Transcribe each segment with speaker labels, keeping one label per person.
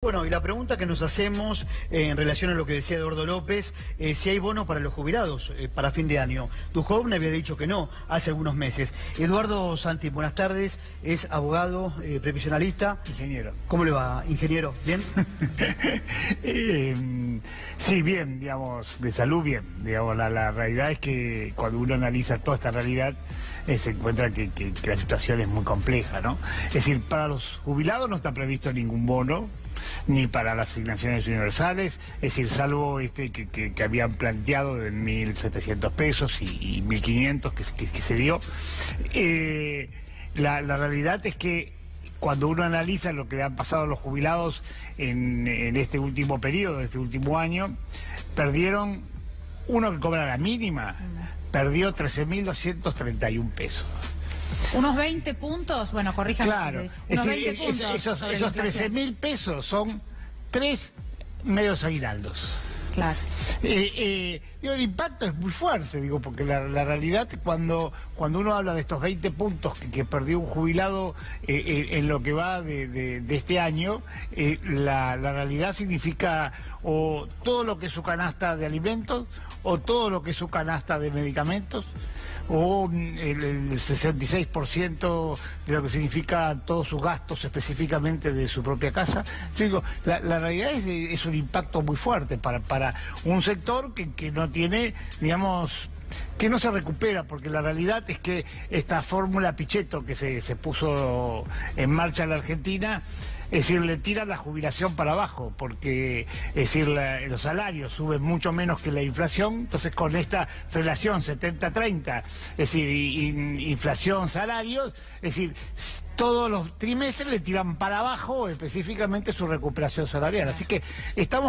Speaker 1: Bueno, y la pregunta que nos hacemos en relación a lo que decía Eduardo López, si hay bono para los jubilados para fin de año. Duhovne había dicho que no hace algunos meses. Eduardo Santi, buenas tardes, es abogado, previsionalista.
Speaker 2: Ingeniero.
Speaker 1: ¿Cómo le va, ingeniero? ¿Bien?
Speaker 2: Sí, bien, digamos, de salud bien. Digamos, la realidad es que cuando uno analiza toda esta realidad, se encuentra que la situación es muy compleja, ¿no? Es decir, para los jubilados no está previsto ningún bono, ni para las asignaciones universales, es decir, salvo que habían planteado de 1.700 pesos y 1.500 que se dio. La realidad es que cuando uno analiza lo que le han pasado a los jubilados en este último periodo, este último año, perdieron, uno que cobra la mínima, perdió 13.231 pesos.
Speaker 3: Unos 20 puntos, bueno, corríjame.
Speaker 2: Claro,
Speaker 3: si unos 20 puntos
Speaker 2: esos 13.000 pesos son 3 medios aguinaldos.
Speaker 3: Claro.
Speaker 2: El impacto es muy fuerte, digo, porque la realidad cuando uno habla de estos 20 puntos que perdió un jubilado en lo que va de este año, la realidad significa o todo lo que es su canasta de alimentos, o todo lo que es su canasta de medicamentos, o el 66% de lo que significa todos sus gastos específicamente de su propia casa. Digo, la realidad es un impacto muy fuerte para un sector que no tiene, digamos, que no se recupera, porque la realidad es que esta fórmula Pichetto que se puso en marcha en la Argentina, es decir, le tira la jubilación para abajo, porque es decir, los salarios suben mucho menos que la inflación. Entonces, con esta relación 70-30, es decir, inflación-salarios, es decir, todos los trimestres le tiran para abajo específicamente su recuperación salarial. Así que están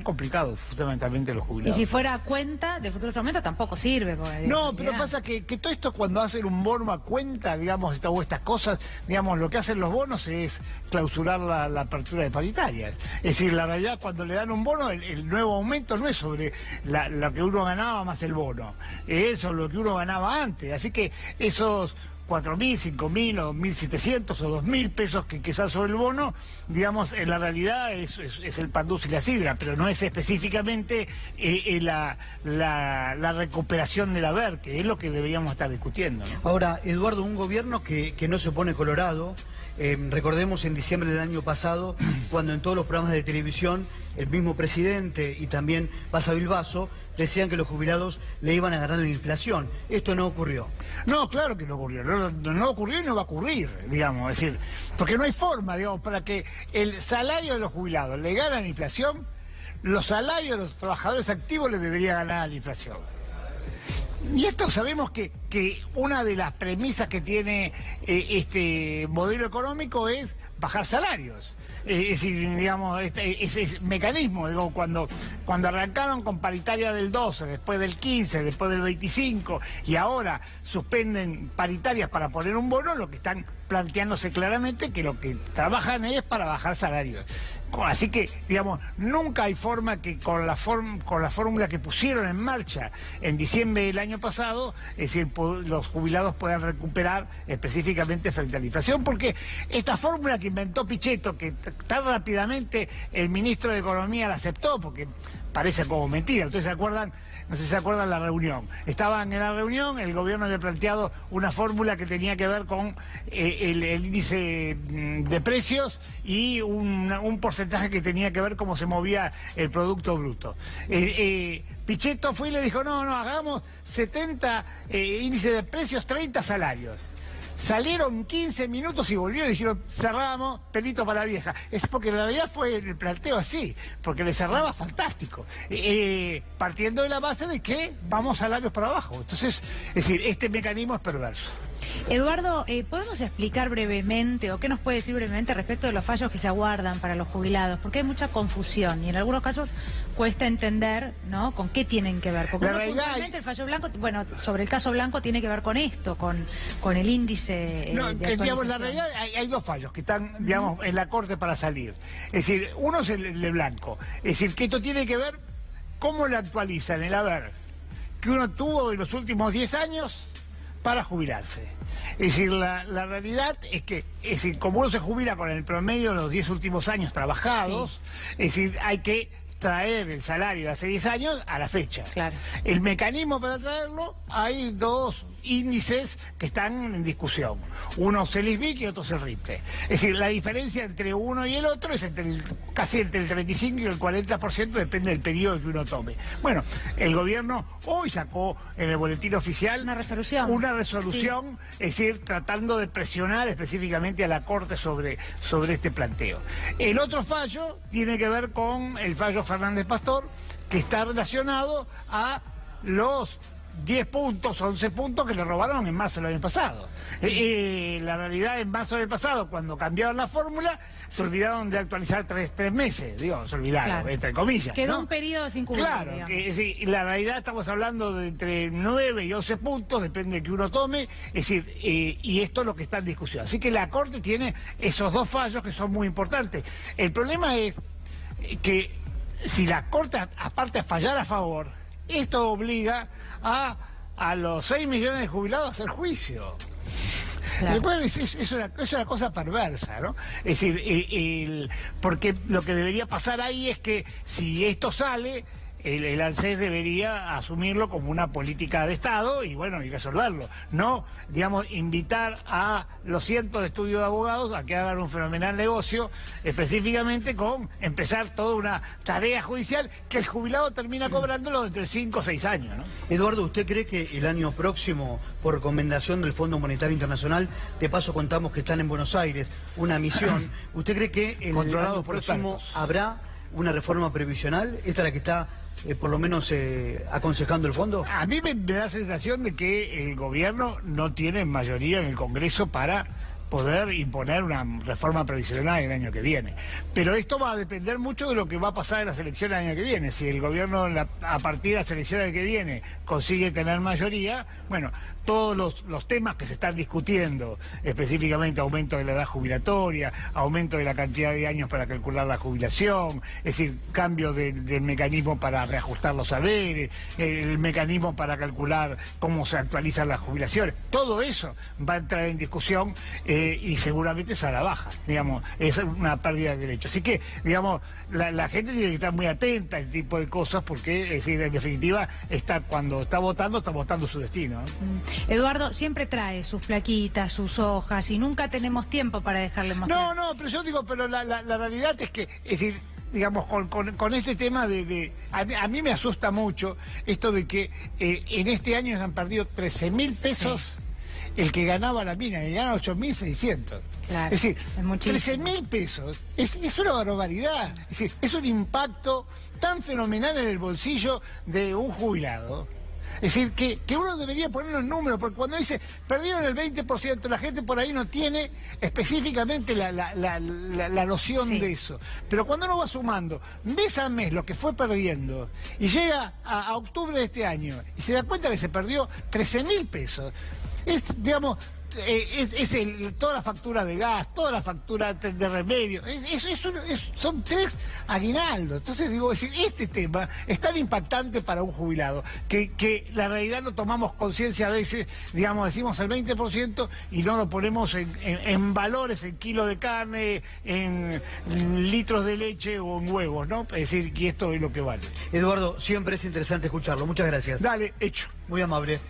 Speaker 2: complicados fundamentalmente los jubilados.
Speaker 3: Y si fuera cuenta de futuros aumentos tampoco sirve.
Speaker 2: No, pero pasa que todo esto, cuando hacen un bono a cuenta, digamos, o estas cosas, digamos, lo que hacen los bonos es clausurar la apertura de paritarias. Es decir, la realidad, cuando le dan un bono, el nuevo aumento no es sobre lo que uno ganaba más el bono, es sobre lo que uno ganaba antes. Así que esos 4.000, 5.000 o 1.700 o 2.000 pesos que sale sobre el bono, digamos, en la realidad es el pan dulce y la sidra, pero no es específicamente la recuperación del haber, que es lo que deberíamos estar discutiendo, ¿no?
Speaker 1: Ahora, Eduardo, un gobierno que no se pone colorado. Recordemos en diciembre del año pasado, cuando en todos los programas de televisión el mismo presidente y también Pasa Bilbaso decían que los jubilados le iban a ganar la inflación. Esto no ocurrió.
Speaker 2: No, claro que no ocurrió. No ocurrió y no va a ocurrir, digamos. Es decir, porque no hay forma, digamos, para que el salario de los jubilados le gane a la inflación, los salarios de los trabajadores activos le debería ganar a la inflación. Y esto sabemos que una de las premisas que tiene este modelo económico es bajar salarios. Es decir, digamos, ese mecanismo, digo, cuando arrancaron con paritaria del 12, después del 15, después del 25, y ahora suspenden paritarias para poner un bono, lo que están planteándose claramente que lo que trabajan es para bajar salarios. Así que, digamos, nunca hay forma que con la fórmula que pusieron en marcha en diciembre del año pasado, es decir, los jubilados puedan recuperar específicamente frente a la inflación, porque esta fórmula que inventó Pichetto, que tan rápidamente el ministro de Economía la aceptó, porque parece como mentira. ¿Ustedes se acuerdan? No sé si se acuerdan la reunión. Estaban en la reunión, el gobierno había planteado una fórmula que tenía que ver con el índice de precios y un porcentaje que tenía que ver cómo se movía el Producto Bruto. Pichetto fue y le dijo, no, hagamos 70 índice de precios, 30 salarios. Salieron 15 minutos y volvieron y dijeron, cerramos, pelito para la vieja. Es porque la realidad fue el planteo así, porque le cerraba fantástico, partiendo de la base de que vamos salarios para abajo. Entonces, es decir, este mecanismo es perverso.
Speaker 3: Eduardo, ¿podemos explicar brevemente, o qué nos puede decir brevemente respecto de los fallos que se aguardan para los jubilados? Porque hay mucha confusión y en algunos casos cuesta entender, ¿no?, con qué tienen que ver. Porque puntualmente el fallo Blanco, bueno, sobre el caso Blanco tiene que ver con esto, con el índice de actualización.
Speaker 2: Digamos, la realidad hay dos fallos que están, digamos, en la Corte para salir. Es decir, uno es el de Blanco. Es decir, que esto tiene que ver cómo le actualizan el haber que uno tuvo en los últimos 10 años para jubilarse. Es decir, la realidad es que, como uno se jubila con el promedio de los 10 últimos años trabajados, es decir, hay que traer el salario de hace 10 años a la fecha.
Speaker 3: Claro.
Speaker 2: El mecanismo para traerlo, hay dos índices que están en discusión. Uno es el ISBIC y otro es el RIPTE. Es decir, la diferencia entre uno y el otro es casi entre el 35 y el 40%, depende del periodo que uno tome. Bueno, el gobierno hoy sacó en el boletín oficial
Speaker 3: una resolución,
Speaker 2: sí. Es decir, tratando de presionar específicamente a la Corte sobre este planteo. El otro fallo tiene que ver con el fallo Fernández Pastor, que está relacionado a los 10 puntos, 11 puntos que le robaron en marzo del año pasado. La realidad, en marzo del pasado, cuando cambiaron la fórmula, se olvidaron de actualizar tres meses, digo, se olvidaron, claro, entre comillas.
Speaker 3: Quedó, ¿no?,
Speaker 2: un
Speaker 3: periodo sin cubrir.
Speaker 2: Claro, la realidad estamos hablando de entre 9 y 11 puntos, depende de que uno tome, es decir, y esto es lo que está en discusión. Así que la Corte tiene esos dos fallos que son muy importantes. El problema es que si la Corte, aparte de fallar a favor, esto obliga a los 6 millones de jubilados a hacer juicio. Claro. Es una cosa perversa, ¿no? Es decir, porque lo que debería pasar ahí es que si esto sale, el ANSES debería asumirlo como una política de Estado y bueno, y resolverlo. No, digamos, invitar a los cientos de estudios de abogados a que hagan un fenomenal negocio, específicamente con empezar toda una tarea judicial que el jubilado termina cobrándolo entre 5 o 6 años, ¿no?
Speaker 1: Eduardo, ¿usted cree que el año próximo, por recomendación del Fondo Monetario Internacional, de paso contamos que están en Buenos Aires, una misión, ¿usted cree que el año próximo habrá una reforma previsional? ¿Esta es la que está por lo menos aconsejando el fondo?
Speaker 2: A mí me da la sensación de que el gobierno no tiene mayoría en el Congreso para poder imponer una reforma previsional el año que viene. Pero esto va a depender mucho de lo que va a pasar en las elecciones el año que viene. Si el gobierno a partir de las elecciones que viene consigue tener mayoría, bueno, todos los temas que se están discutiendo, específicamente aumento de la edad jubilatoria, aumento de la cantidad de años para calcular la jubilación, es decir, cambio del mecanismo para reajustar los saberes, el mecanismo para calcular cómo se actualizan las jubilaciones, todo eso va a entrar en discusión y seguramente se hará baja, digamos, es una pérdida de derechos. Así que, digamos, la gente tiene que estar muy atenta a este tipo de cosas porque, es decir, en definitiva, cuando está votando su destino, ¿no?
Speaker 3: Eduardo siempre trae sus plaquitas, sus hojas y nunca tenemos tiempo para dejarle mostrar.
Speaker 2: No, pero yo digo, pero la realidad es que, es decir, digamos, con este tema a mí me asusta mucho esto de que en este año se han perdido 13.000 pesos. Sí. El que ganaba la mina, que gana 8.600.
Speaker 3: Claro,
Speaker 2: es decir, 13.000 pesos es una barbaridad. Es decir, es un impacto tan fenomenal en el bolsillo de un jubilado. Es decir, que uno debería poner los números, porque cuando dice perdieron el 20%, la gente por ahí no tiene específicamente la noción de eso. Pero cuando uno va sumando mes a mes lo que fue perdiendo y llega a octubre de este año y se da cuenta que se perdió 13.000 pesos, es, digamos, toda la factura de gas, toda la factura de remedio, son 3 aguinaldos. Entonces digo, es decir, este tema es tan impactante para un jubilado que la realidad no tomamos conciencia a veces, digamos, decimos el 20% y no lo ponemos en valores, en kilos de carne, en litros de leche o en huevos, ¿no? Es decir, que esto es lo que vale.
Speaker 1: Eduardo, siempre es interesante escucharlo. Muchas gracias.
Speaker 2: Dale, hecho.
Speaker 1: Muy amable.